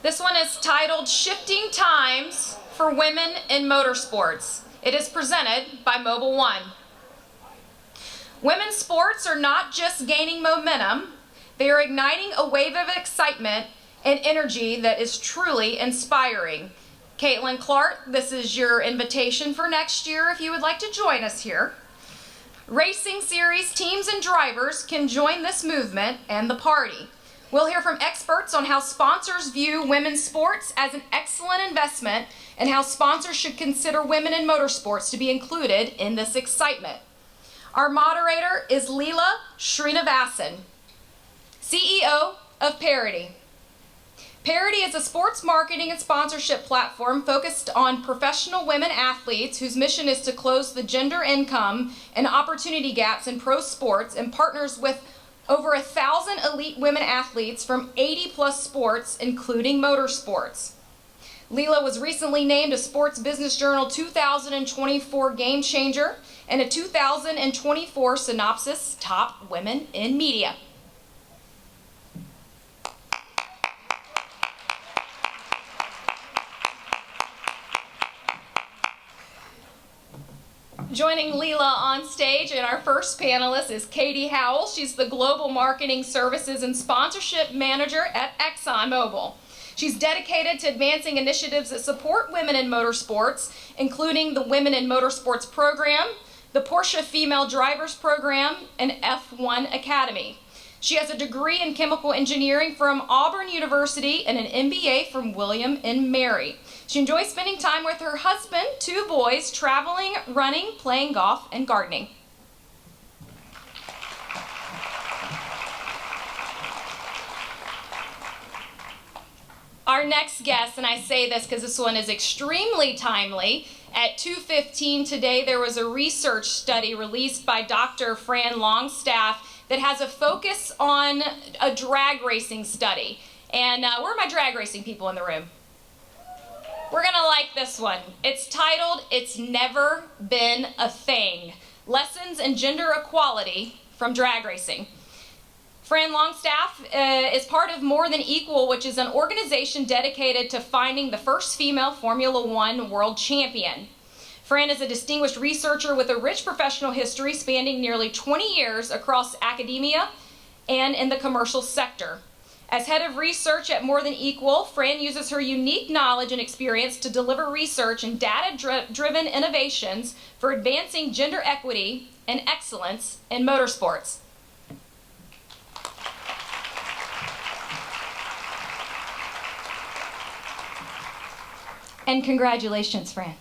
This one is titled Shifting Times for Women in Motorsports. It is presented by Mobil 1. Women's sports are not just gaining momentum, they are igniting a wave of excitement and energy that is truly inspiring. Caitlin Clark, this is your invitation for next year if you would like to join us here. Racing series teams and drivers can join this movement and the party. We'll hear from experts on how sponsors view women's sports as an excellent investment and how sponsors should consider women in motorsports to be included in this excitement. Our moderator is Leela Srinivasan, CEO of Parity. Parity is a sports marketing and sponsorship platform focused on professional women athletes whose mission is to close the gender income and opportunity gaps in pro sports and partners with over 1,000 elite women athletes from 80+ sports, including motorsports. Leela was recently named a Sports Business Journal 2024 Game Changer and a 2024 Synopsis Top Women in Media. Joining Leela on stage and our first panelist is Katie Howell. She's the Global Marketing Services and Sponsorship Manager at ExxonMobil. She's dedicated to advancing initiatives that support women in motorsports, including the Women in Motorsports program, the Porsche Female Drivers program, and F1 Academy. She has a degree in chemical engineering from Auburn University and an MBA from William and Mary. She enjoys spending time with her husband, 2 boys, traveling, running, playing golf, and gardening. Our next guest, and I say this because this one is extremely timely, at 2:15 today there was a research study released by Dr. Fran Longstaff that has a focus on a drag racing study. And where are my drag racing people in the room? We're gonna like this one. It's titled, It's Never Been a Thing, Lessons in Gender Equality from Drag Racing. Fran Longstaff is part of More Than Equal, which is an organization dedicated to finding the first female Formula One world champion. Fran is a distinguished researcher with a rich professional history spanning nearly 20 years across academia and in the commercial sector. As head of research at More Than Equal, Fran uses her unique knowledge and experience to deliver research and data-driven innovations for advancing gender equity and excellence in motorsports. And congratulations, Fran.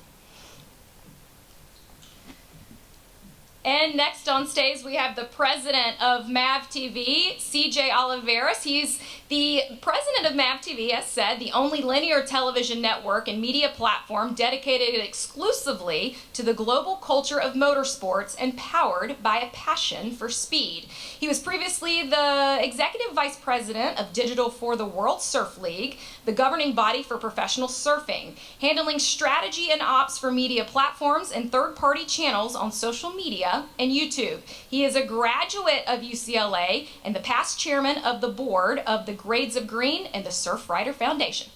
And next on stage, we have the president of MAVTV, CJ Olivares. He's the president of MAVTV, as said, the only linear television network and media platform dedicated exclusively to the global culture of motorsports and powered by a passion for speed. He was previously the executive vice president of Digital for the World Surf League, the governing body for professional surfing, handling strategy and ops for media platforms and third-party channels on social media and YouTube. He is a graduate of UCLA and the past chairman of the board of the Grades of Green and the Surf Rider Foundation.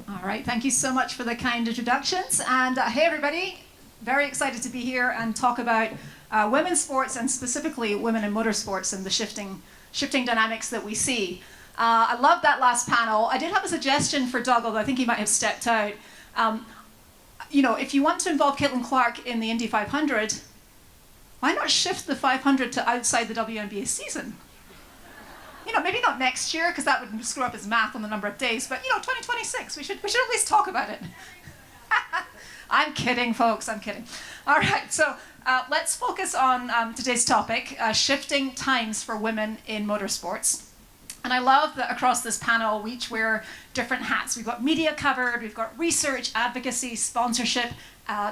All right, thank you so much for the kind introductions. And hey everybody, very excited to be here and talk about women's sports and specifically women in motorsports and the shifting dynamics that we see. I love that last panel. I did have a suggestion for Doug, although I think he might have stepped out. You know, if you want to involve Caitlin Clark in the Indy 500, why not shift the 500 to outside the WNBA season? You know, maybe not next year, because that would screw up his math on the number of days, but you know, 2026, we should at least talk about it. I'm kidding, folks, I'm kidding. All right, so let's focus on today's topic, shifting times for women in motorsports. And I love that across this panel, we each wear different hats. We've got media covered, we've got research, advocacy, sponsorship,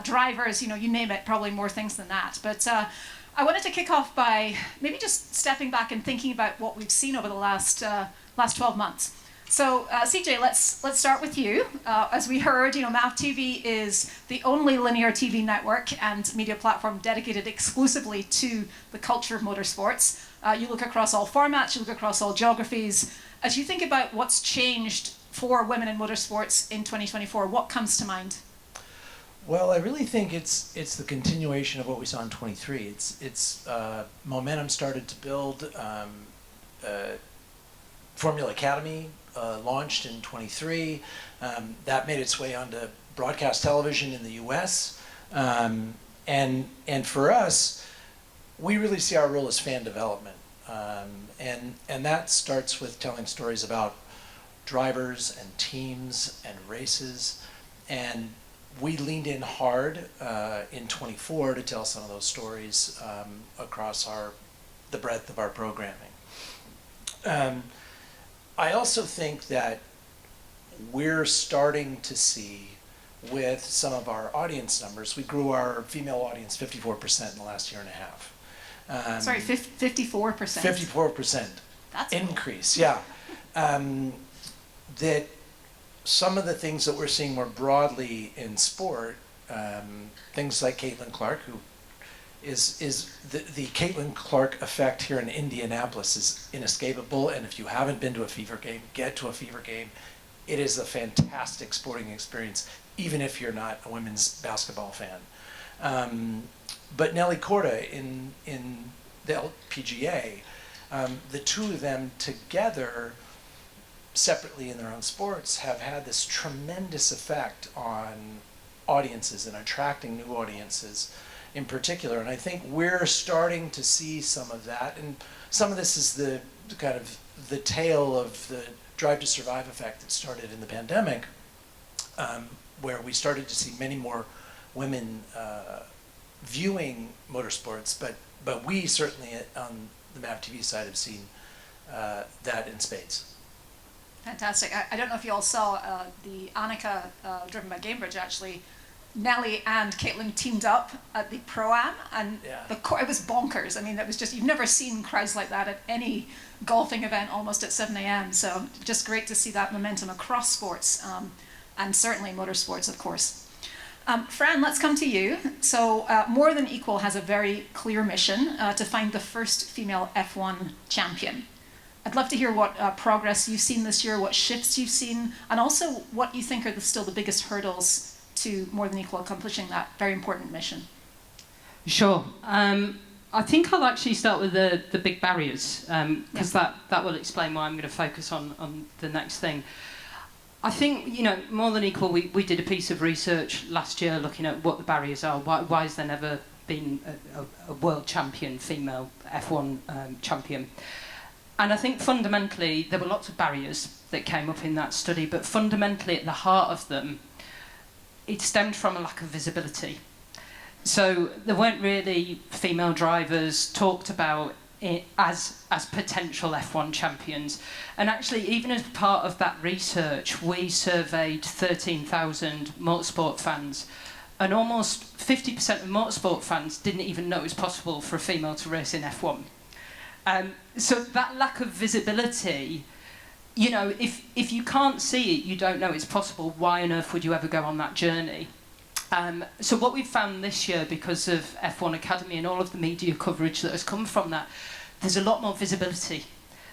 drivers, you know, you name it, probably more things than that. But I wanted to kick off by maybe just stepping back and thinking about what we've seen over the last 12 months. So, CJ, let's start with you. As we heard, MAVTV is the only linear TV network and media platform dedicated exclusively to the culture of motorsports. You look across all formats, you look across all geographies. As you think about what's changed for women in motorsports in 2024, what comes to mind? Well, I really think it's the continuation of what we saw in 23. It's momentum started to build. Formula Academy launched in 23. That made its way onto broadcast television in the U.S. And for us, we really see our role as fan development. And that starts with telling stories about drivers and teams and races. And we leaned in hard in 24 to tell some of those stories across the breadth of our programming. I also think that we're starting to see with some of our audience numbers, we grew our female audience 54% in the last year and a half. Sorry, 54%? 54% That's increase, cool. Yeah. That some of the things that we're seeing more broadly in sport, things like Caitlin Clark, who is the Caitlin Clark effect here in Indianapolis is inescapable, and if you haven't been to a Fever game, get to a Fever game. It is a fantastic sporting experience, even if you're not a women's basketball fan. But Nelly Korda in the LPGA, the two of them together, separately in their own sports, have had this tremendous effect on audiences and attracting new audiences in particular. And I think we're starting to see some of that. And some of this is the kind of the tail of the Drive to Survive effect that started in the pandemic, where we started to see many more women viewing motorsports. But we certainly on the MAVTV side have seen that in spades. Fantastic. I don't know if you all saw the Annika, driven by Gamebridge, actually. Nelly and Caitlin teamed up at the Pro-Am, and yeah. It was bonkers. I mean, that was just, you've never seen crowds like that at any golfing event almost at 7 a.m. So just great to see that momentum across sports, and certainly motorsports, of course. Fran, let's come to you. So More Than Equal has a very clear mission to find the first female F1 champion. I'd love to hear what progress you've seen this year, what shifts you've seen, and also what you think are still the biggest hurdles to More Than Equal accomplishing that very important mission. Sure. I think I'll actually start with the big barriers, because that will explain why I'm going to focus on the next thing. I think, More Than Equal, we did a piece of research last year looking at what the barriers are. Why has there never been a world champion, female F1 champion? And I think fundamentally there were lots of barriers that came up in that study, but fundamentally at the heart of them, it stemmed from a lack of visibility. So there weren't really female drivers talked about as potential F1 champions. And actually, even as part of that research, we surveyed 13,000 motorsport fans, and almost 50% of motorsport fans didn't even know it was possible for a female to race in F1. So that lack of visibility, if you can't see it, you don't know it's possible, why on earth would you ever go on that journey? So what we've found this year, because of F1 Academy and all of the media coverage that has come from that, there's a lot more visibility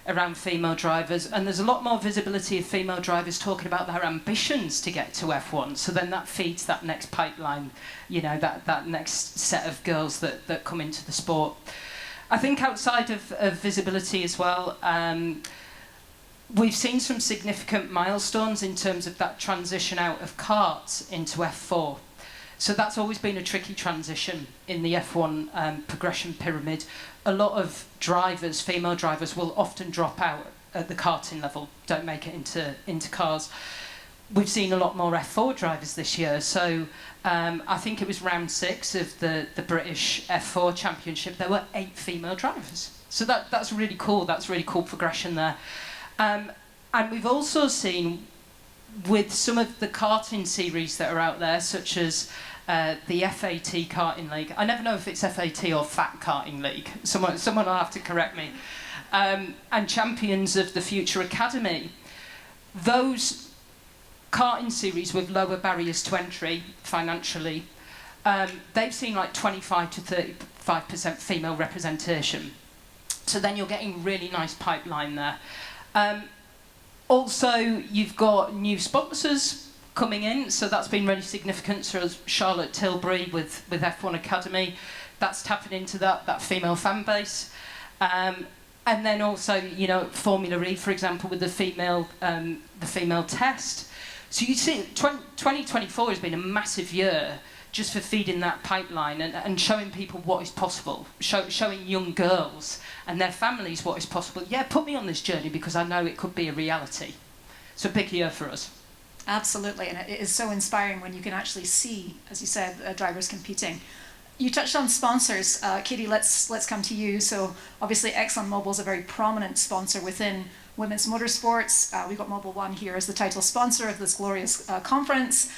around female drivers, and there's a lot more visibility of female drivers talking about their ambitions to get to F1. So then that feeds that next pipeline, that next set of girls that come into the sport. I think outside of visibility as well, we've seen some significant milestones in terms of that transition out of karts into F4. So that's always been a tricky transition in the F1 progression pyramid. A lot of drivers, female drivers, will often drop out at the karting level, don't make it into cars. We've seen a lot more F4 drivers this year. So I think it was round 6 of the British F4 Championship. There were 8 female drivers. So that's really cool. That's really cool progression there. And we've also seen with some of the karting series that are out there, such as the FAT Karting League. I never know if it's FAT or Fat Karting League. Someone will have to correct me. And champions of the Future Academy. those karting series with lower barriers to entry financially, they've seen like 25 to 35% female representation. So then you're getting really nice pipeline there. Also, you've got new sponsors coming in, so that's been really significant. So as Charlotte Tilbury with F1 Academy, that's tapping into that female fan base. And then also, you know, Formula E, for example, with the female test. So you see, 2024 has been a massive year just for feeding that pipeline and showing people what is possible, showing young girls and their families what is possible. Yeah, put me on this journey because I know it could be a reality. So a big year for us. Absolutely, and it is so inspiring when you can actually see, as you said, drivers competing. You touched on sponsors. Katie, let's come to you. So obviously ExxonMobil is a very prominent sponsor within women's motorsports. We've got Mobil 1 here as the title sponsor of this glorious conference.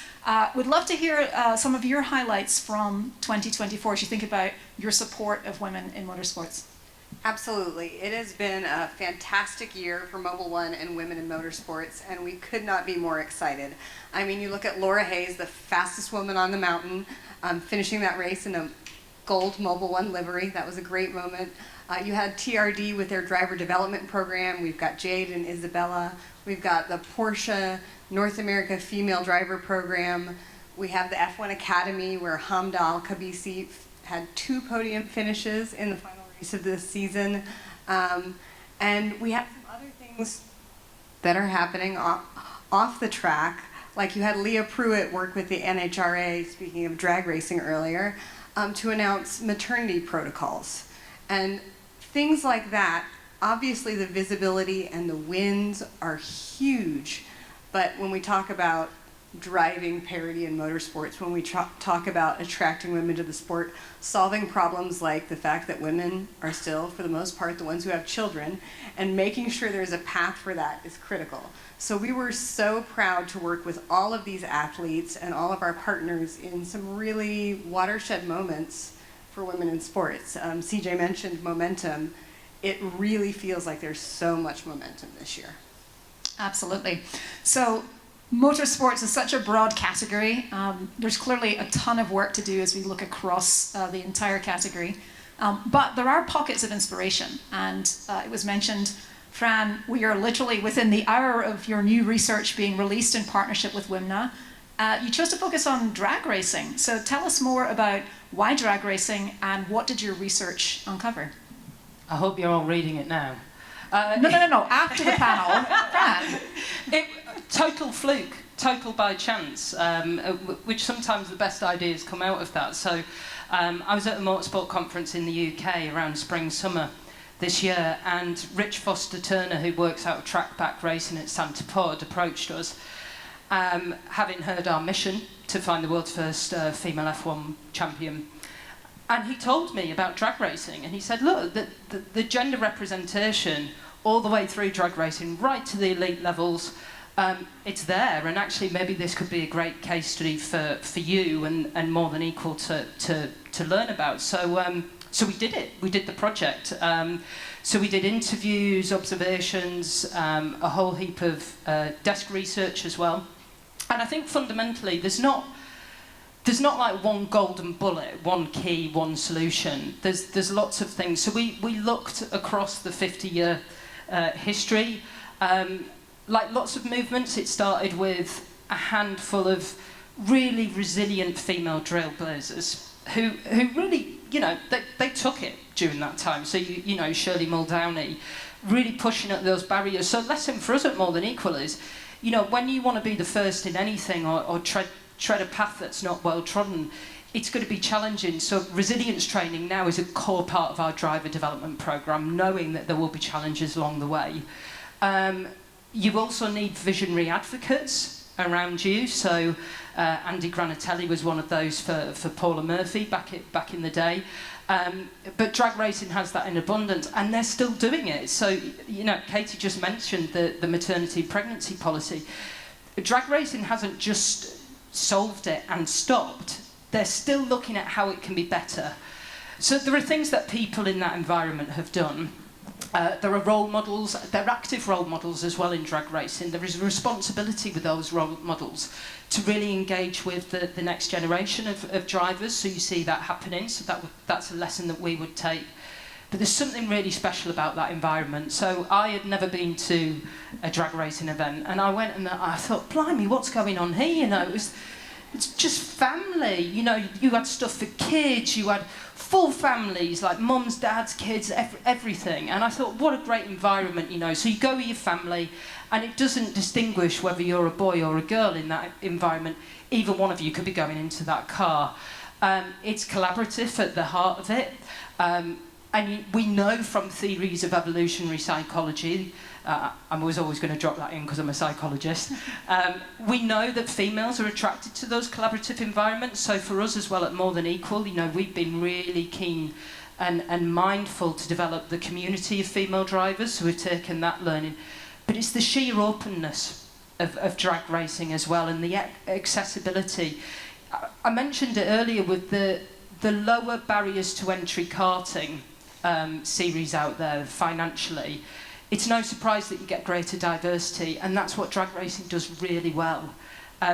We'd love to hear some of your highlights from 2024 as you think about your support of women in motorsports. Absolutely. It has been a fantastic year for Mobil 1 and women in motorsports, and we could not be more excited. I mean, you look at Laura Hayes, the fastest woman on the mountain, finishing that race in a gold Mobil 1 livery. That was a great moment. You had TRD with their driver development program. We've got Jade and Isabella. We've got the Porsche North America Female Driver Program. We have the F1 Academy where Hamda Al-Khabisi had 2 podium finishes in the final race of this season. And we have some other things that are happening off the track. Like you had Leah Pruitt work with the NHRA, speaking of drag racing earlier, to announce maternity protocols. And things like that, obviously the visibility and the wins are huge, but when we talk about driving parity in motorsports, when we talk about attracting women to the sport, solving problems like the fact that women are still, for the most part, the ones who have children, and making sure there's a path for that is critical. So we were so proud to work with all of these athletes and all of our partners in some really watershed moments for women in sports. CJ mentioned momentum. It really feels like there's so much momentum this year. Absolutely. So motorsports is such a broad category. There's clearly a ton of work to do as we look across the entire category. But there are pockets of inspiration. And it was mentioned, Fran, we are literally within the hour of your new research being released in partnership with WIMNA. You chose to focus on drag racing. So tell us more about why drag racing and what did your research uncover? I hope you're all reading it now. No. After the panel, Fran. Total fluke, total by chance, which sometimes the best ideas come out of that. So I was at a motorsport conference in the UK around spring, summer this year, and Rich Foster Turner, who works out of Trackback Racing at Santa Pod, approached us, having heard our mission to find the world's first female F1 champion. And he told me about drag racing, and he said, look, the gender representation all the way through drag racing, right to the elite levels, it's there, and actually maybe this could be a great case study for you and more than equal to learn about. So we did it. We did the project. So we did interviews, observations, a whole heap of desk research as well. And I think fundamentally there's not like one golden bullet, one key, one solution. There's lots of things. So we looked across the 50-year history. Like lots of movements, it started with a handful of really resilient female trailblazers who really, you know, they took it during that time. So, you know, Shirley Muldowney really pushing at those barriers. So lesson for us at More Than Equal is, you know, when you want to be the first in anything or tread a path that's not well trodden, it's going to be challenging. So resilience training now is a core part of our driver development program, knowing that there will be challenges along the way. You also need visionary advocates around you. So Andy Granatelli was one of those for Paula Murphy back in the day. But drag racing has that in abundance, and they're still doing it. So, you know, Katie just mentioned the maternity pregnancy policy. Drag racing hasn't just solved it and stopped. They're still looking at how it can be better. So there are things that people in that environment have done. There are role models, they're active role models as well in drag racing. There is a responsibility with those role models to really engage with the next generation of drivers, so you see that happening, so that's a lesson that we would take. But there's something really special about that environment. So I had never been to a drag racing event, and I went and I thought, blimey, what's going on here? You know, it's just family. You know, you had stuff for kids, you had full families, like mums, dads, kids, everything. And I thought, what a great environment, you know. So you go with your family, and it doesn't distinguish whether you're a boy or a girl in that environment. Either one of you could be going into that car. It's collaborative at the heart of it. And we know from theories of evolutionary psychology, I was always going to drop that in because I'm a psychologist, we know that females are attracted to those collaborative environments. So for us as well at More Than Equal, you know, we've been really keen and mindful to develop the community of female drivers, so we've taken that learning. But it's the sheer openness of drag racing as well, and the accessibility. I mentioned it earlier with the lower barriers to entry karting series out there financially. It's no surprise that you get greater diversity, and that's what drag racing does really well.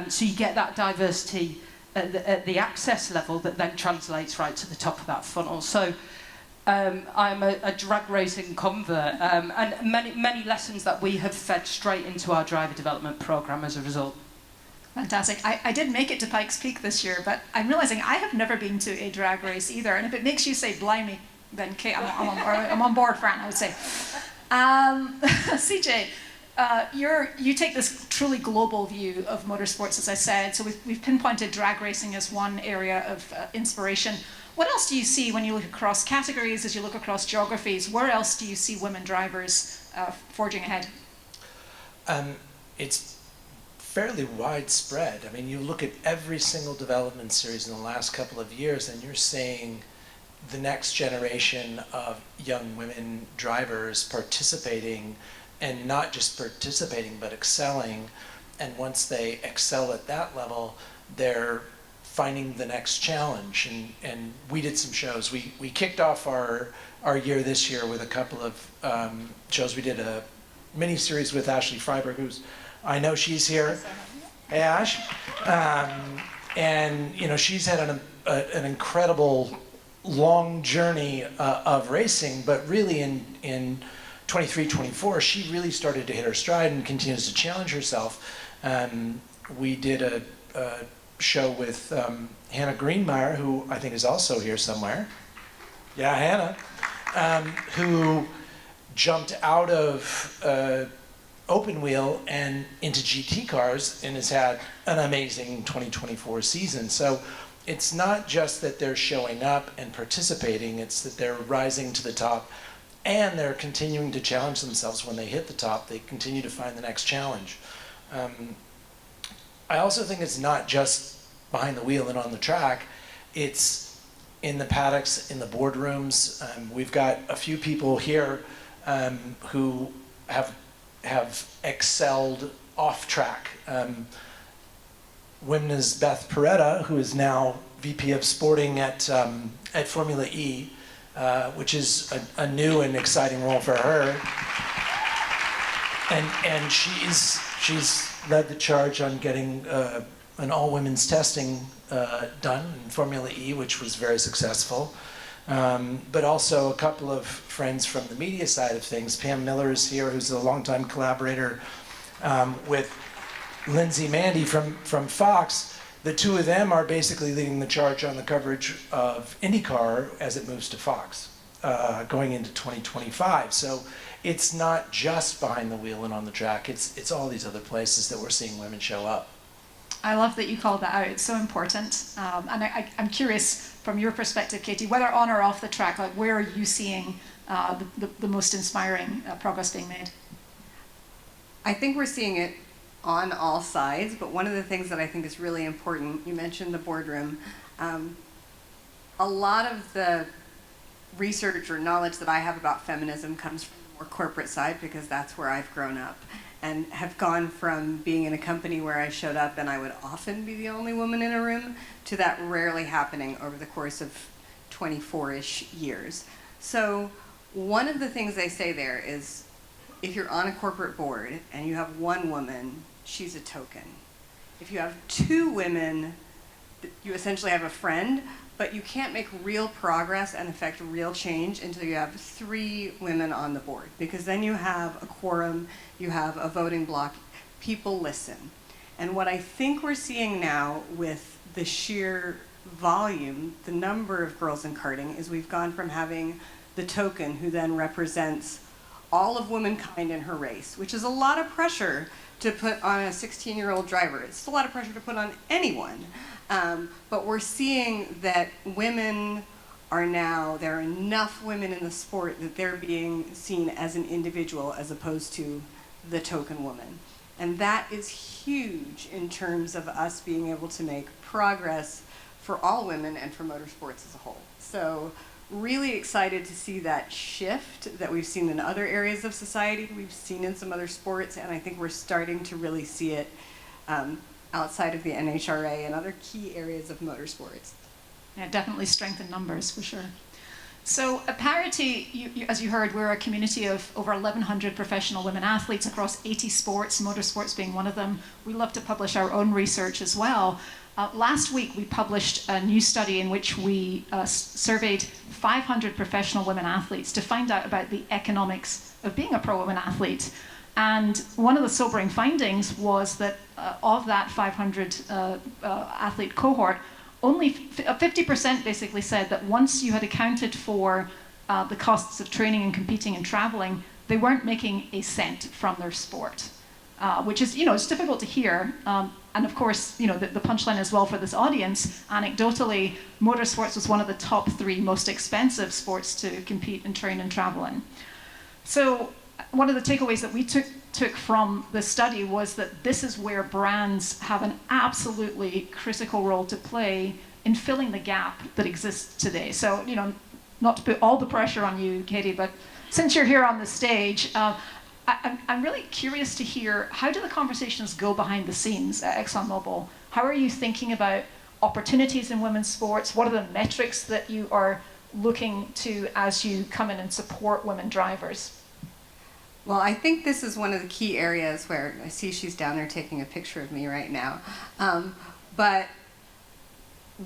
So you get that diversity at the access level that then translates right to the top of that funnel. So I'm a drag racing convert, and many lessons that we have fed straight into our driver development program as a result. Fantastic. I did make it to Pikes Peak this year, but I'm realizing I have never been to a drag race either. And if it makes you say blimey, then Kate, I'm on board, Fran, I would say. CJ, you take this truly global view of motorsports, as I said. So we've pinpointed drag racing as one area of inspiration. What else do you see when you look across categories, as you look across geographies? Where else do you see women drivers forging ahead? It's fairly widespread. I mean, you look at every single development series in the last couple of years, and you're seeing the next generation of young women drivers participating, and not just participating, but excelling. And once they excel at that level, they're finding the next challenge. And we did some shows. We kicked off our year this year with a couple of shows. We did a mini series with Ashley Freiberg, who's, I know she's here. Hey, Ash. And you know, she's had an incredible long journey of racing, but really in 23, 24, she really started to hit her stride and continues to challenge herself. We did a show with Hannah Greenmeyer, who I think is also here somewhere. Yeah, Hannah, who jumped out of open wheel and into GT cars and has had an amazing 2024 season. So it's not just that they're showing up and participating, it's that they're rising to the top and they're continuing to challenge themselves. When they hit the top, they continue to find the next challenge. I also think it's not just behind the wheel and on the track, it's in the paddocks, in the boardrooms. We've got a few people here who have excelled off track. Wimna's Beth Peretta, who is now VP of Sporting at Formula E, which is a new and exciting role for her. And she's led the charge on getting an all-women's testing done in Formula E, which was very successful. But also a couple of friends from the media side of things. Pam Miller is here, who's a longtime collaborator with Lindsay Mandy from Fox. The two of them are basically leading the charge on the coverage of IndyCar as it moves to Fox, going into 2025. So it's not just behind the wheel and on the track, it's all these other places that we're seeing women show up. I love that you called that out. It's so important. And I'm curious, from your perspective, Katie, whether on or off the track, like where are you seeing the most inspiring progress being made? I think we're seeing it on all sides, but one of the things that I think is really important, you mentioned the boardroom. A lot of the research or knowledge that I have about feminism comes from the more corporate side, because that's where I've grown up and have gone from being in a company where I showed up and I would often be the only woman in a room to that rarely happening over the course of 24-ish years. So one of the things they say there is, if you're on a corporate board and you have one woman, she's a token. If you have two women, you essentially have a friend, but you can't make real progress and affect real change until you have 3 women on the board, because then you have a quorum, you have a voting block, people listen. And what I think we're seeing now with the sheer volume, the number of girls in karting, is we've gone from having the token who then represents all of womankind in her race, which is a lot of pressure to put on a 16-year-old driver. It's a lot of pressure to put on anyone. But we're seeing that women are now, there are enough women in the sport that they're being seen as an individual as opposed to the token woman. And that is huge in terms of us being able to make progress for all women and for motorsports as a whole. So really excited to see that shift that we've seen in other areas of society, we've seen in some other sports, and I think we're starting to really see it outside of the NHRA and other key areas of motorsports. Yeah, definitely strength in numbers, for sure. So at Parity, as you heard, we're a community of over 1,100 professional women athletes across 80 sports, motorsports being one of them. We love to publish our own research as well. Last week, we published a new study in which we surveyed 500 professional women athletes to find out about the economics of being a pro women athlete. And one of the sobering findings was that of that 500 athlete cohort, only 50% basically said that once you had accounted for the costs of training and competing and traveling, they weren't making a cent from their sport, which is, it's difficult to hear. And of course, the punchline as well for this audience, anecdotally, motorsports was one of the top 3 most expensive sports to compete and train and travel in. So one of the takeaways that we took from the study was that this is where brands have an absolutely critical role to play in filling the gap that exists today. So, not to put all the pressure on you, Katie, but since you're here on the stage, I'm really curious to hear, how do the conversations go behind the scenes at ExxonMobil? How are you thinking about opportunities in women's sports? What are the metrics that you are looking to as you come in and support women drivers? Well, I think this is one of the key areas where I see she's down there taking a picture of me right now. But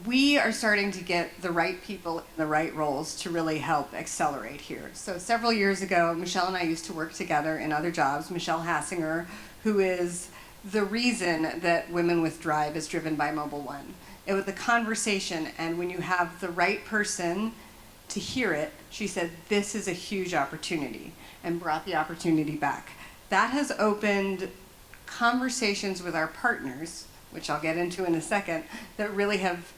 we are starting to get the right people in the right roles to really help accelerate here. So several years ago, Michelle and I used to work together in other jobs. Michelle Hassinger, who is the reason that Women with Drive is driven by Mobil 1. It was the conversation, and when you have the right person to hear it, she said, this is a huge opportunity, and brought the opportunity back. That has opened conversations with our partners, which I'll get into in a second, that really have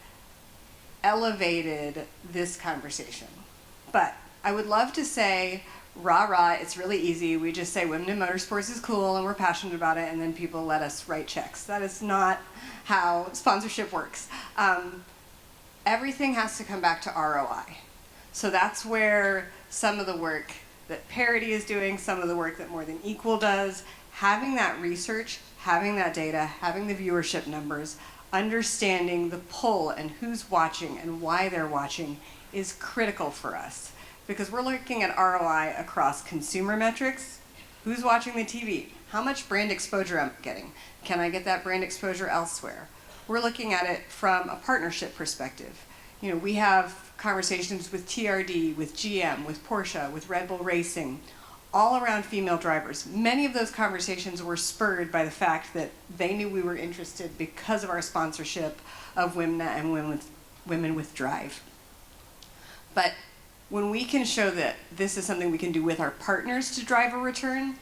elevated this conversation. But I would love to say, rah, rah, it's really easy. We just say women in motorsports is cool and we're passionate about it, and then people let us write checks. That is not how sponsorship works. Everything has to come back to ROI. So that's where some of the work that Parity is doing, some of the work that More Than Equal does, having that research, having that data, having the viewership numbers, understanding the pull and who's watching and why they're watching is critical for us. Because we're looking at ROI across consumer metrics. Who's watching the TV? How much brand exposure am I getting? Can I get that brand exposure elsewhere? We're looking at it from a partnership perspective. We have conversations with TRD, with GM, with Porsche, with Red Bull Racing, all around female drivers. Many of those conversations were spurred by the fact that they knew we were interested because of our sponsorship of WIMNA and Women with Drive. But when we can show that this is something we can do with our partners to drive a return,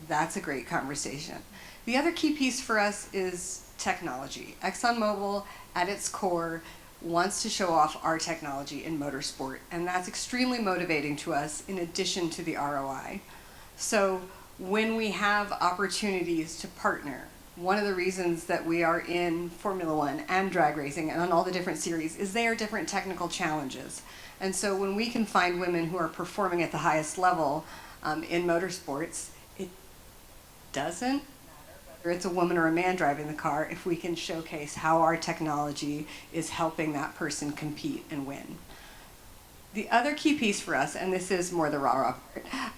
that's a great conversation. The other key piece for us is technology. ExxonMobil, at its core, wants to show off our technology in motorsport, and that's extremely motivating to us in addition to the ROI. So when we have opportunities to partner, one of the reasons that we are in Formula One and drag racing and on all the different series is they are different technical challenges. And so when we can find women who are performing at the highest level in motorsports, it doesn't matter whether it's a woman or a man driving the car if we can showcase how our technology is helping that person compete and win. The other key piece for us, and this is more the rah-rah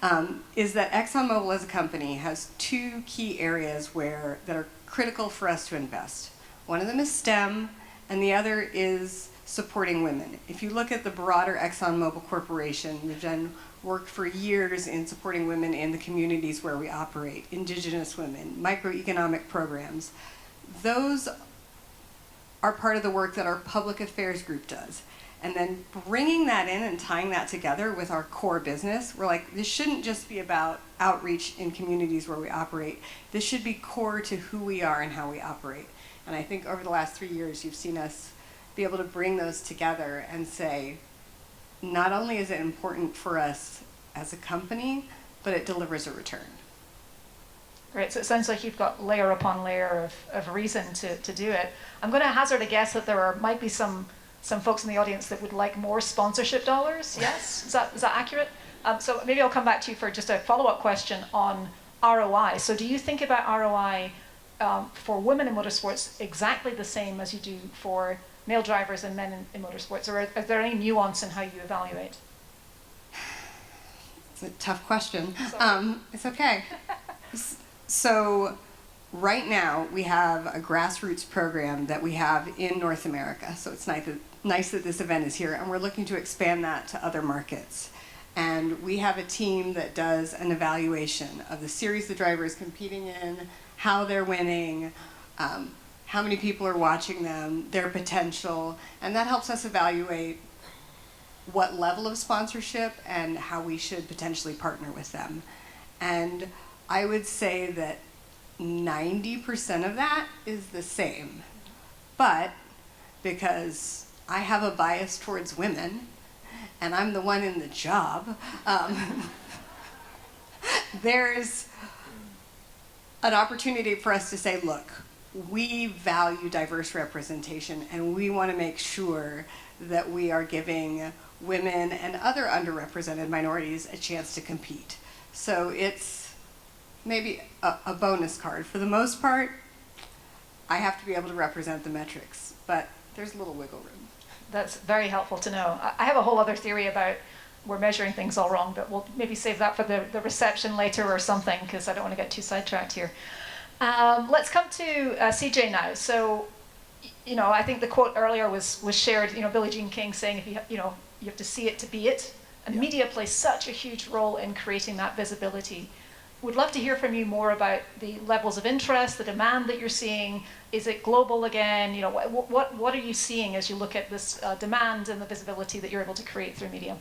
part, is that ExxonMobil as a company has two key areas that are critical for us to invest. One of them is STEM, and the other is supporting women. If you look at the broader ExxonMobil Corporation, we've done work for years in supporting women in the communities where we operate, Indigenous women, microeconomic programs. Those are part of the work that our public affairs group does. And then bringing that in and tying that together with our core business, we're like, this shouldn't just be about outreach in communities where we operate. This should be core to who we are and how we operate. And I think over the last 3 years, you've seen us be able to bring those together and say, not only is it important for us as a company, but it delivers a return. Great, so it sounds like you've got layer upon layer of reason to do it. I'm going to hazard a guess that might be some folks in the audience that would like more sponsorship dollars, yes? Is that accurate? So maybe I'll come back to you for just a follow-up question on ROI. So do you think about ROI for women in motorsports exactly the same as you do for male drivers and men in motorsports, or is there any nuance in how you evaluate? It's a tough question. It's okay. So right now we have a grassroots program that we have in North America. So it's nice that this event is here, and we're looking to expand that to other markets. And we have a team that does an evaluation of the series the driver is competing in, how they're winning, how many people are watching them, their potential, and that helps us evaluate what level of sponsorship and how we should potentially partner with them. And I would say that 90% of that is the same. But because I have a bias towards women, and I'm the one in the job, there's an opportunity for us to say, look, we value diverse representation, and we want to make sure that we are giving women and other underrepresented minorities a chance to compete. So it's maybe a bonus card. For the most part, I have to be able to represent the metrics, but there's a little wiggle room. That's very helpful to know. I have a whole other theory about we're measuring things all wrong, but we'll maybe save that for the reception later or something, because I don't want to get too sidetracked here. Let's come to CJ now. So, I think the quote earlier was shared, Billie Jean King saying, if you have to see it to be it. And media plays such a huge role in creating that visibility. Would love to hear from you more about the levels of interest, the demand that you're seeing. Is it global again? What are you seeing as you look at this demand and the visibility that you're able to create through media?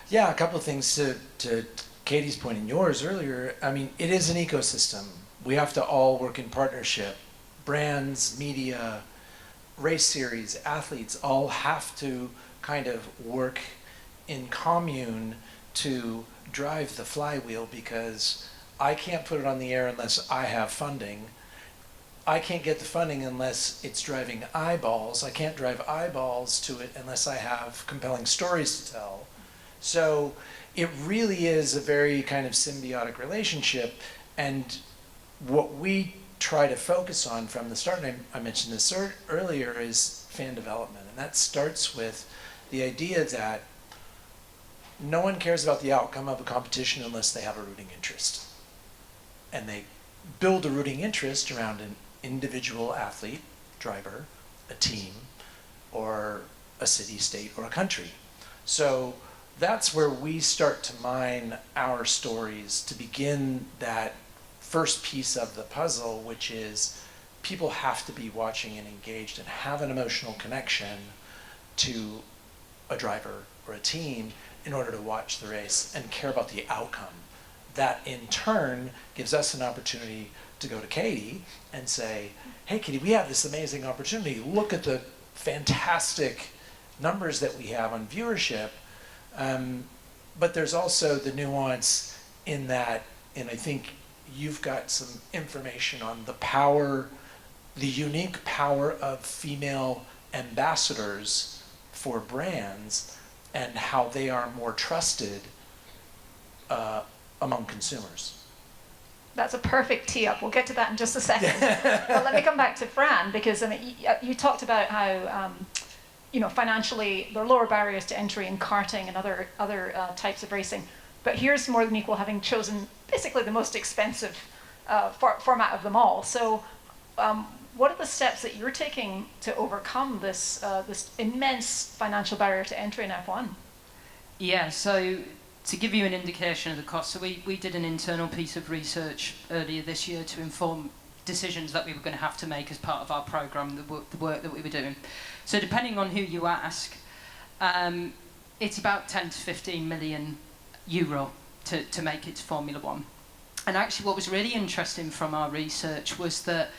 Yeah, a couple of things to Katie's point and yours earlier. I mean, it is an ecosystem. We have to all work in partnership. Brands, media, race series, athletes all have to kind of work in commune to drive the flywheel, because I can't put it on the air unless I have funding. I can't get the funding unless it's driving eyeballs. I can't drive eyeballs to it unless I have compelling stories to tell. So it really is a very kind of symbiotic relationship, and what we try to focus on from the start, and I mentioned this earlier, is fan development. And that starts with the idea that no one cares about the outcome of a competition unless they have a rooting interest. And they build a rooting interest around an individual athlete, driver, a team, or a city, state, or a country. So that's where we start to mine our stories to begin that first piece of the puzzle, which is people have to be watching and engaged and have an emotional connection to a driver or a team in order to watch the race and care about the outcome. That in turn gives us an opportunity to go to Katie and say, hey Katie, we have this amazing opportunity. Look at the fantastic numbers that we have on viewership. But there's also the nuance in that, and I think you've got some information on the power, the unique power of female ambassadors for brands and how they are more trusted among consumers. That's a perfect tee up. We'll get to that in just a second. But let me come back to Fran, because you talked about how financially, there are lower barriers to entry in karting and other types of racing. But here's More Than Equal having chosen basically the most expensive format of them all. So what are the steps that you're taking to overcome this immense financial barrier to entry in F1? Yeah, so to give you an indication of the cost, so we did an internal piece of research earlier this year to inform decisions that we were going to have to make as part of our programme, the work that we were doing. So depending on who you ask, it's about 10 to 15 million euro to make it to Formula One. And actually what was really interesting from our research was that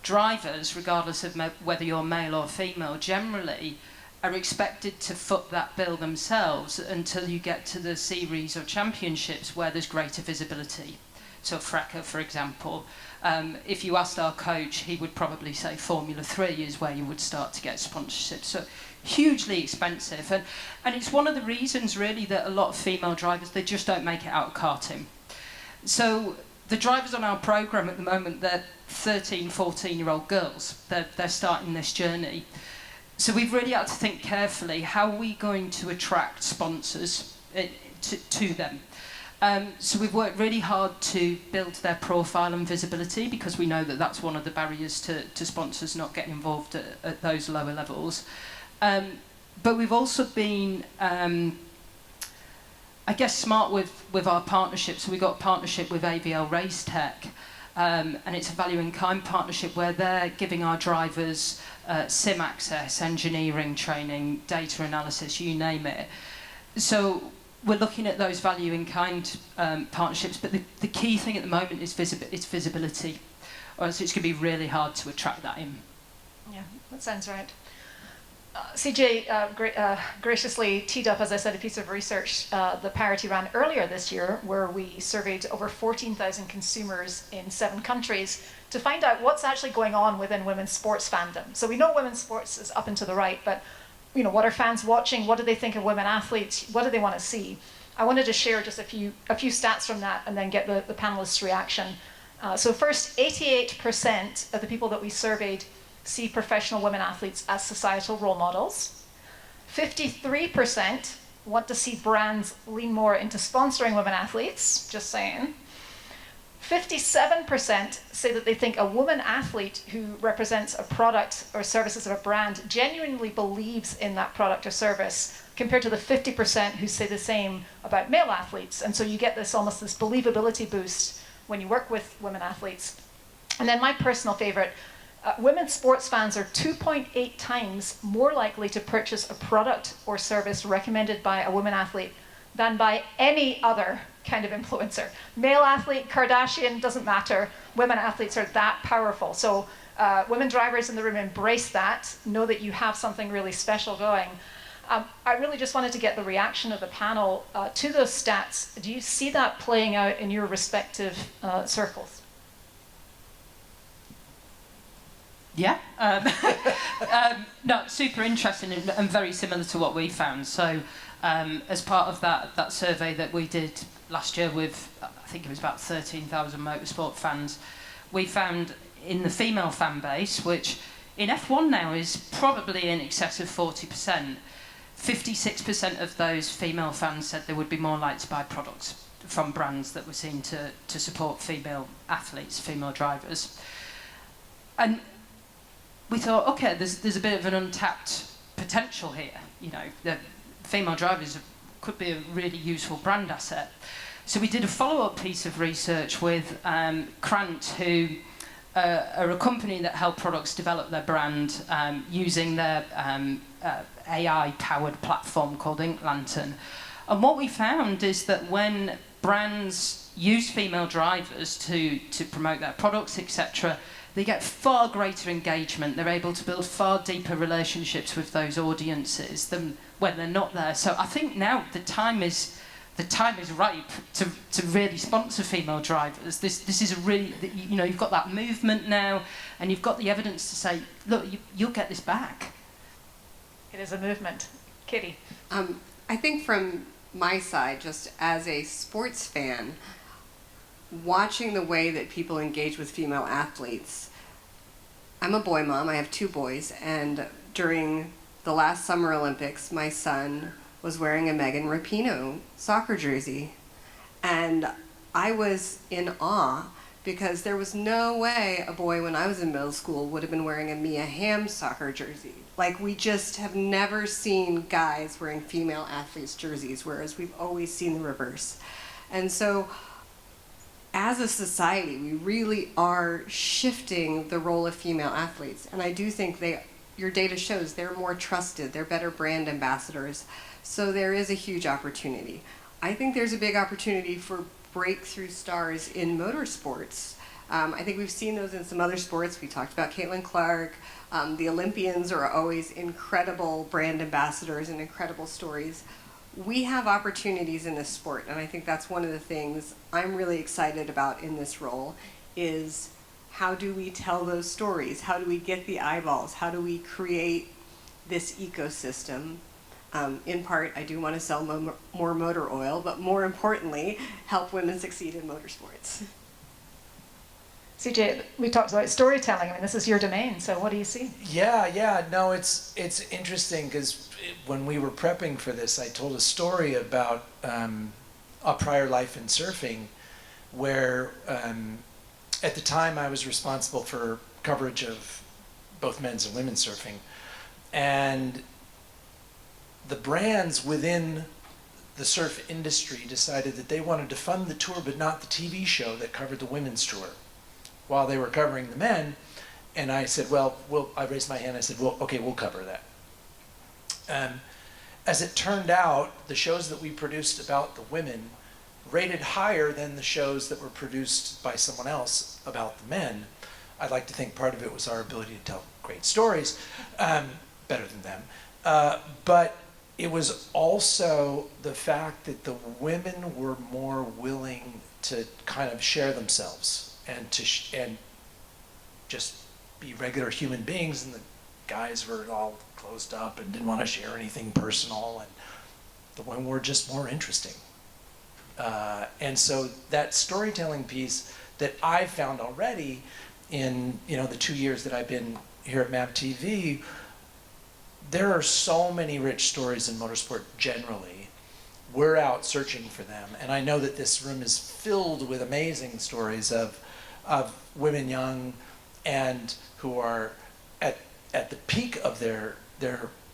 drivers, regardless of whether you're male or female, generally are expected to foot that bill themselves until you get to the series or championships where there's greater visibility. So Frecker, for example, if you asked our coach, he would probably say Formula 3 is where you would start to get sponsorships. So hugely expensive. And it's one of the reasons really that a lot of female drivers, they just don't make it out of karting. So the drivers on our programme at the moment, they're 13, 14-year-old girls. They're starting this journey. So we've really had to think carefully, how are we going to attract sponsors to them? So we've worked really hard to build their profile and visibility, because we know that that's one of the barriers to sponsors not getting involved at those lower levels. But we've also been, I guess, smart with our partnerships. So we got a partnership with AVL Race Tech, and it's a value in kind partnership where they're giving our drivers sim access, engineering training, data analysis, you name it. So we're looking at those value in kind partnerships, but the key thing at the moment is visibility, or else it's going to be really hard to attract that in. Yeah, that sounds right. CJ graciously teed up, as I said, a piece of research that Parity ran earlier this year, where we surveyed over 14,000 consumers in 7 countries to find out what's actually going on within women's sports fandom. So we know women's sports is up and to the right, but what are fans watching? What do they think of women athletes? What do they want to see? I wanted to share just a few stats from that and then get the panelists' reaction. So first, 88% of the people that we surveyed see professional women athletes as societal role models. 53% want to see brands lean more into sponsoring women athletes, just saying. 57% say that they think a woman athlete who represents a product or services of a brand genuinely believes in that product or service, compared to the 50% who say the same about male athletes. And so you get this believability boost when you work with women athletes. And then my personal favorite, women's sports fans are 2.8 times more likely to purchase a product or service recommended by a woman athlete than by any other kind of influencer. Male athlete, Kardashian, doesn't matter. Women athletes are that powerful. So women drivers in the room, embrace that. Know that you have something really special going. I really just wanted to get the reaction of the panel to those stats. Do you see that playing out in your respective circles? Yeah, no, super interesting and very similar to what we found. So as part of that survey that we did last year with, I think it was about 13,000 motorsport fans, we found in the female fan base, which in F1 now is probably in excess of 40%, 56% of those female fans said they would be more likely to buy products from brands that were seen to support female athletes, female drivers. And we thought, okay, there's a bit of an untapped potential here. The female drivers could be a really useful brand asset. So we did a follow-up piece of research with Krant, who are a company that help products develop their brand using their AI-powered platform called Ink Lantern. And what we found is that when brands use female drivers to promote their products, etc., they get far greater engagement. They're able to build far deeper relationships with those audiences than when they're not there. So I think now the time is ripe to really sponsor female drivers. This is a really, you've got that movement now, and you've got the evidence to say, look, you'll get this back. It is a movement. Kitty? I think from my side, just as a sports fan, watching the way that people engage with female athletes. I'm a boy mom, I have 2 boys, and during the last Summer Olympics, my son was wearing a Megan Rapinoe soccer jersey. And I was in awe because there was no way a boy when I was in middle school would have been wearing a Mia Hamm soccer jersey. Like, we just have never seen guys wearing female athletes' jerseys, whereas we've always seen the reverse. And so, as a society, we really are shifting the role of female athletes. And I do think your data shows they're more trusted, they're better brand ambassadors. So there is a huge opportunity. I think there's a big opportunity for breakthrough stars in motorsports. I think we've seen those in some other sports. We talked about Caitlin Clark. The Olympians are always incredible brand ambassadors and incredible stories. We have opportunities in this sport, and I think that's one of the things I'm really excited about in this role is how do we tell those stories? How do we get the eyeballs? How do we create this ecosystem? In part, I do want to sell more motor oil, but more importantly, help women succeed in motorsports. CJ, we talked about storytelling. I mean, this is your domain, so what do you see? Yeah. No, it's interesting because when we were prepping for this, I told a story about a prior life in surfing where at the time I was responsible for coverage of both men's and women's surfing. And the brands within the surf industry decided that they wanted to fund the tour but not the TV show that covered the women's tour while they were covering the men. And I said, I raised my hand, I said, okay, we'll cover that. As it turned out, the shows that we produced about the women rated higher than the shows that were produced by someone else about the men. I'd like to think part of it was our ability to tell great stories, better than them. But it was also the fact that the women were more willing to kind of share themselves and and just be regular human beings, and the guys were all closed up and didn't want to share anything personal, and the women were just more interesting. And so that storytelling piece that I've found already in the 2 years that I've been here at MAVTV, there are so many rich stories in motorsport generally. We're out searching for them, and I know that this room is filled with amazing stories of women young and who are at the peak of their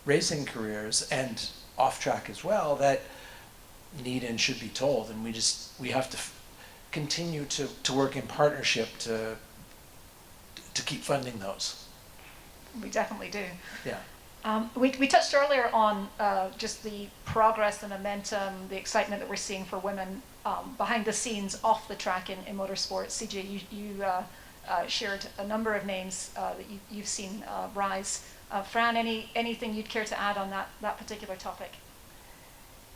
racing careers and off track as well that need and should be told, and we have to continue to work in partnership to keep funding those. We definitely do. Yeah. We touched earlier on just the progress, the momentum, the excitement that we're seeing for women behind the scenes, off the track in motorsports. CJ, you shared a number of names that you've seen rise. Fran, anything you'd care to add on that particular topic?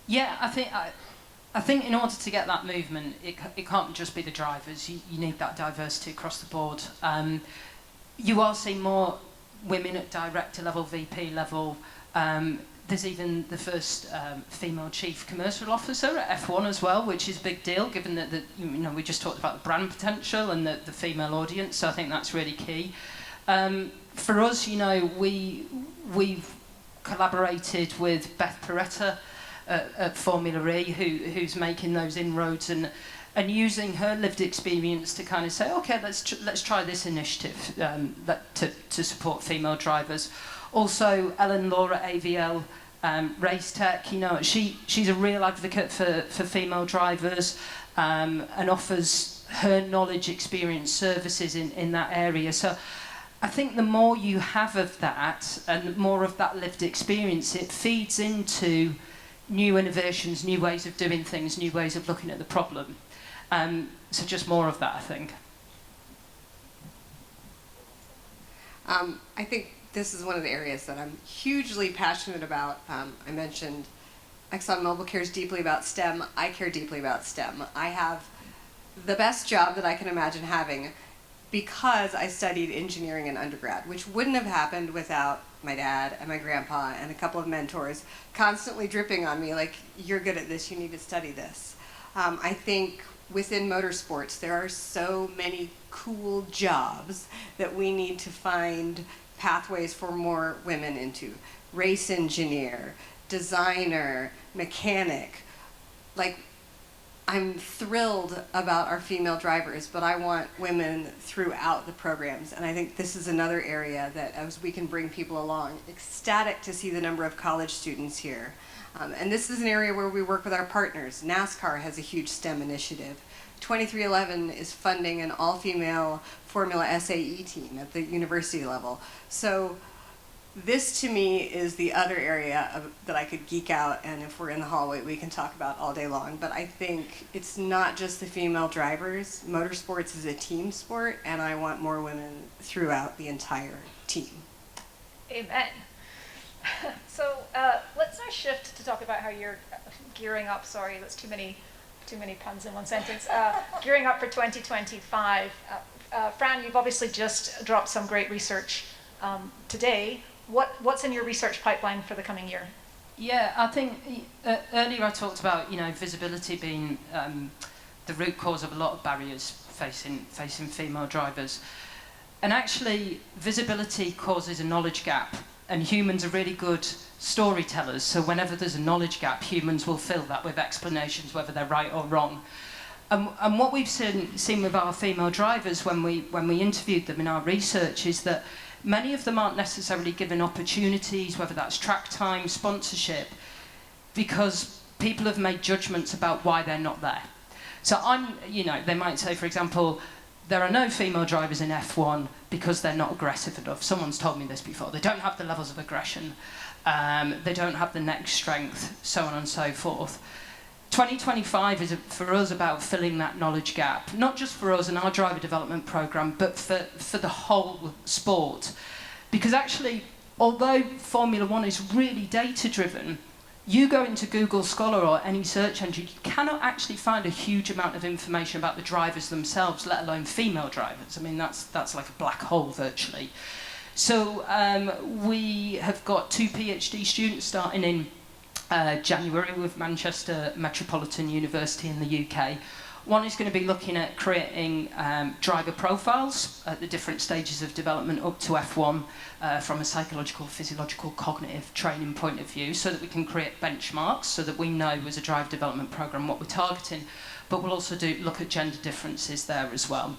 Yeah, I think in order to get that movement, it can't just be the drivers. You need that diversity across the board. You are seeing more women at director level, VP level. There's even the first female chief commercial officer at F1 as well, which is a big deal, given that we just talked about the brand potential and the female audience. So I think that's really key. For us, we've collaborated with Beth Peretta at Formula E, who's making those inroads and using her lived experience to kind of say, okay, let's try this initiative to support female drivers. Also, Ellen Laura AVL Race Tech, she's a real advocate for female drivers and offers her knowledge, experience, services in that area. So I think the more you have of that and more of that lived experience, it feeds into new innovations, new ways of doing things, new ways of looking at the problem. So just more of that, I think. I think this is one of the areas that I'm hugely passionate about. I mentioned ExxonMobil cares deeply about STEM. I care deeply about STEM. I have the best job that I can imagine having because I studied engineering in undergrad, which wouldn't have happened without my dad and my grandpa and a couple of mentors constantly dripping on me like, you're good at this, you need to study this. I think within motorsports, there are so many cool jobs that we need to find pathways for more women into. race engineer, designer, mechanic. Like, I'm thrilled about our female drivers, but I want women throughout the programs. And I think this is another area that as we can bring people along, ecstatic to see the number of college students here. And this is an area where we work with our partners. NASCAR has a huge STEM initiative. 2311 is funding an all-female Formula SAE team at the university level. So this to me is the other area that I could geek out, and if we're in the hallway we can talk about all day long. But I think it's not just the female drivers. Motorsports is a team sport, and I want more women throughout the entire team. Amen. So let's now shift to talk about how you're gearing up. Sorry, that's too many puns in one sentence. Gearing up for 2025. Fran, you've obviously just dropped some great research today. What's in your research pipeline for the coming year? Yeah, I think earlier I talked about visibility being the root cause of a lot of barriers facing female drivers, and actually visibility causes a knowledge gap, and humans are really good storytellers. So whenever there's a knowledge gap, humans will fill that with explanations, whether they're right or wrong. And what we've seen with our female drivers when we interviewed them in our research is that many of them aren't necessarily given opportunities, whether that's track time, sponsorship, because people have made judgments about why they're not there. So they might say, for example, there are no female drivers in F1 because they're not aggressive enough. Someone's told me this before. They don't have the levels of aggression. They don't have the neck strength, so on and so forth. 2025 is for us about filling that knowledge gap, not just for us and our driver development program, but for the whole sport. Because actually, although Formula One is really data-driven, you go into Google Scholar or any search engine, you cannot actually find a huge amount of information about the drivers themselves, let alone female drivers. I mean, that's like a black hole virtually. So we have got 2 PhD students starting in January with Manchester Metropolitan University in the UK. One is going to be looking at creating driver profiles at the different stages of development up to F1 from a psychological, physiological, cognitive training point of view, so that we can create benchmarks, so that we know as a driver development program what we're targeting, but we'll also look at gender differences there as well.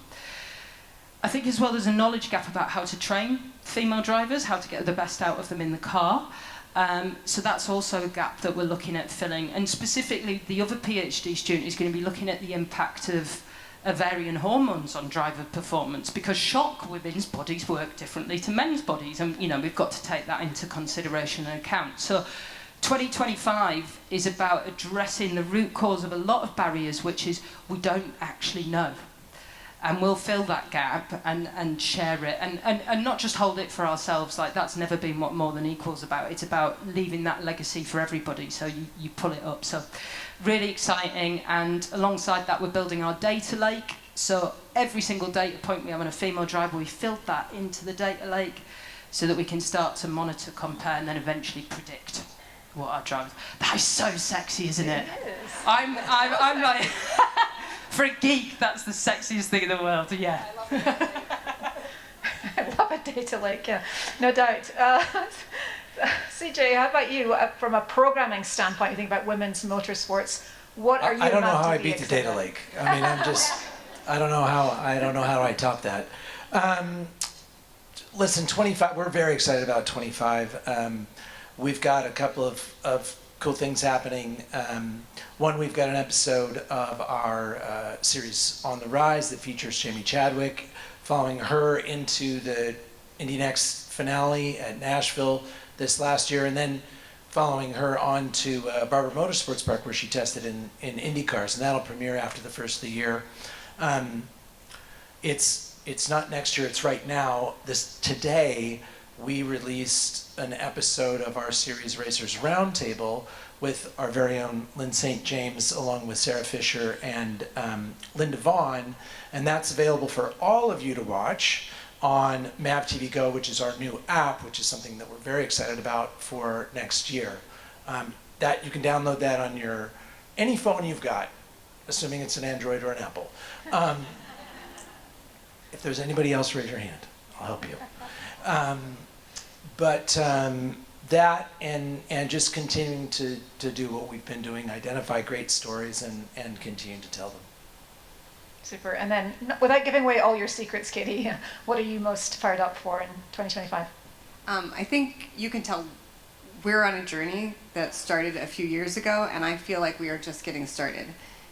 I think as well there's a knowledge gap about how to train female drivers, how to get the best out of them in the car. So that's also a gap that we're looking at filling. And specifically, the other PhD student is going to be looking at the impact of ovarian hormones on driver performance, because shock women's bodies work differently to men's bodies, and we've got to take that into consideration and account. So 2025 is about addressing the root cause of a lot of barriers, which is we don't actually know. And we'll fill that gap and share it, and not just hold it for ourselves. Like, that's never been what More Than Equal's about. It's about leaving that legacy for everybody, so you pull it up. So really exciting, and alongside that we're building our data lake. So every single data point we have on a female driver, we filled that into the data lake so that we can start to monitor, compare, and then eventually predict what our drivers... That is so sexy, isn't it? It is. I'm like... For a geek, that's the sexiest thing in the world, yeah. I love it. I love a data lake, yeah, no doubt. CJ, how about you? From a programming standpoint, you think about women's motorsports. What are you? I don't know how I beat the data lake. I mean, I don't know how I top that. Listen, 25. We're very excited about 25. We've got a couple of cool things happening. One, we've got an episode of our series On the Rise that features Jamie Chadwick, following her into the Indy Next finale at Nashville this last year, and then following her on to Barber Motorsports Park, where she tested in Indy cars, and that'll premiere after the first of the year. It's not next year, it's right now. Today, we released an episode of our series Racers Roundtable with our very own Lynn St. James, along with Sarah Fisher and Linda Vaughn, and that's available for all of you to watch on MAVTV Go, which is our new app, which is something that we're very excited about for next year. That you can download that on any phone you've got, assuming it's an Android or an Apple. If there's anybody else, raise your hand. I'll help you. But that and just continuing to do what we've been doing, identify great stories and continue to tell them. Super. And then, without giving away all your secrets, Katie, what are you most fired up for in 2025? I think you can tell we're on a journey that started a few years ago, and I feel like we are just getting started.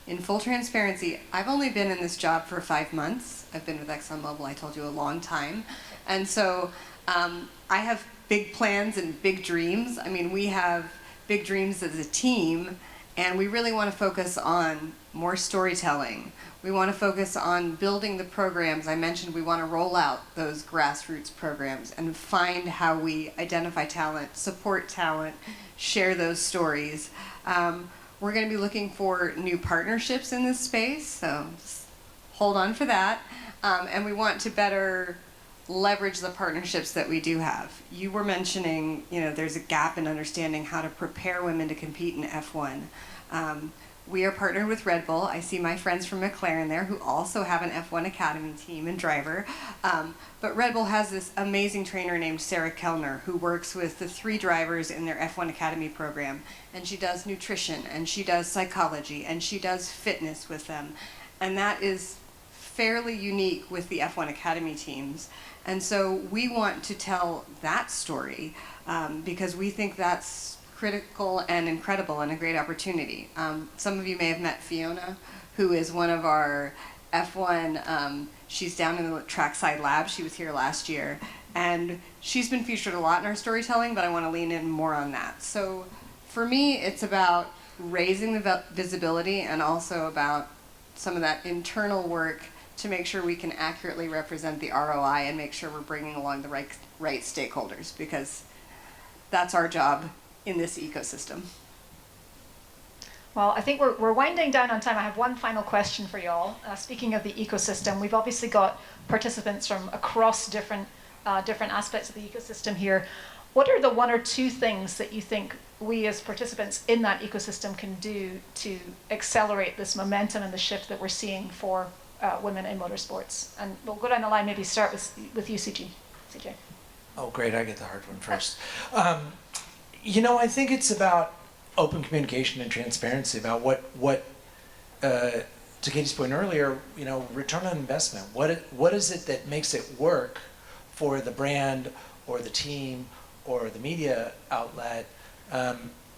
In full transparency, I've only been in this job for 5 months. I've been with ExxonMobil, I told you, a long time. And so I have big plans and big dreams. I mean, we have big dreams as a team, and we really want to focus on more storytelling. We want to focus on building the programs. I mentioned we want to roll out those grassroots programs and find how we identify talent, support talent, share those stories. We're going to be looking for new partnerships in this space, so just hold on for that. And we want to better leverage the partnerships that we do have. You were mentioning, there's a gap in understanding how to prepare women to compete in F1. We are partnered with Red Bull. I see my friends from McLaren there who also have an F1 Academy team and driver. But Red Bull has this amazing trainer named Sarah Kellner who works with the 3 drivers in their F1 Academy program. And she does nutrition, and she does psychology, and she does fitness with them. And that is fairly unique with the F1 Academy teams. And so we want to tell that story because we think that's critical and incredible and a great opportunity. Some of you may have met Fiona, who is one of our F1, she's down in the trackside lab. She was here last year. And she's been featured a lot in our storytelling, but I want to lean in more on that. So for me, it's about raising the visibility and also about some of that internal work to make sure we can accurately represent the ROI and make sure we're bringing along the right stakeholders, because that's our job in this ecosystem. Well, I think we're winding down on time. I have one final question for y'all. Speaking of the ecosystem, we've obviously got participants from across different aspects of the ecosystem here. What are the 1 or 2 things that you think we as participants in that ecosystem can do to accelerate this momentum and the shift that we're seeing for women in motorsports? And we'll go down the line, maybe start with you, CJ. Oh, great, I get the hard one first. I think it's about open communication and transparency about what to Katie's point earlier, return on investment. What is it that makes it work for the brand or the team or the media outlet?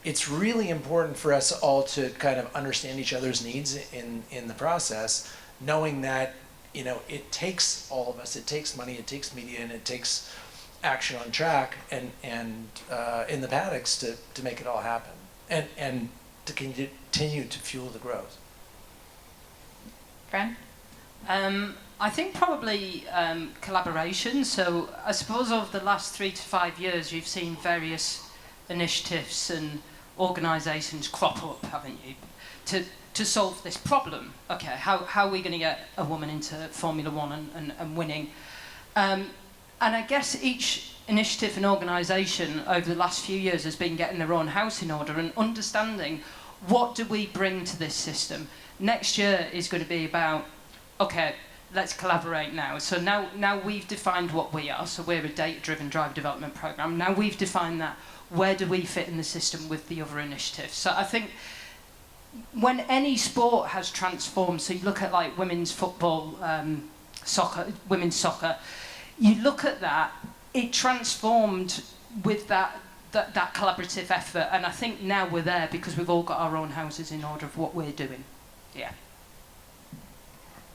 It's really important for us all to kind of understand each other's needs in the process, knowing that, it takes all of us, it takes money, it takes media, and it takes action on track and in the paddocks to make it all happen and to continue to fuel the growth. Fran? I think probably collaboration. So I suppose over the last 3 to 5 years, you've seen various initiatives and organisations crop up, haven't you, to solve this problem. Okay, how are we going to get a woman into Formula One and winning? And I guess each initiative and organisation over the last few years has been getting their own house in order and understanding what do we bring to this system. Next year is going to be about, okay, let's collaborate now. So now we've defined what we are. So we're a data-driven driver development programme. Now we've defined that. Where do we fit in the system with the other initiatives? So I think when any sport has transformed, so you look at like women's football, women's soccer, you look at that, it transformed with that collaborative effort, and I think now we're there because we've all got our own houses in order of what we're doing. Yeah.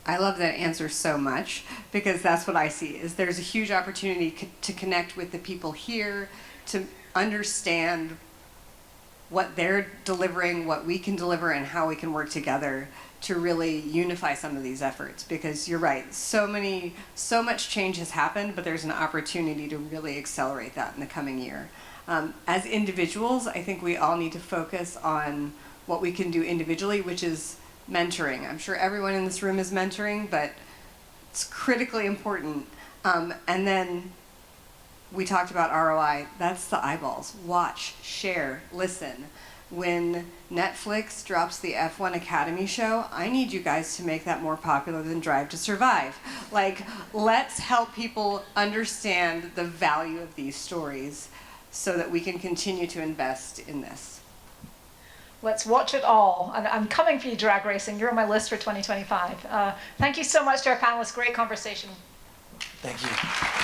I love that answer so much, because that's what I see, is there's a huge opportunity to connect with the people here, to understand what they're delivering, what we can deliver, and how we can work together to really unify some of these efforts. Because you're right, so much change has happened, but there's an opportunity to really accelerate that in the coming year. As individuals, I think we all need to focus on what we can do individually, which is mentoring. I'm sure everyone in this room is mentoring, but it's critically important. And then we talked about ROI. That's the eyeballs. Watch, share, listen. When Netflix drops the F1 Academy show, I need you guys to make that more popular than Drive to Survive. Like, let's help people understand the value of these stories. so that we can continue to invest in this. Let's watch it all. And I'm coming for you, drag racing. You're on my list for 2025. Thank you so much to our panelists. Great conversation. Thank you.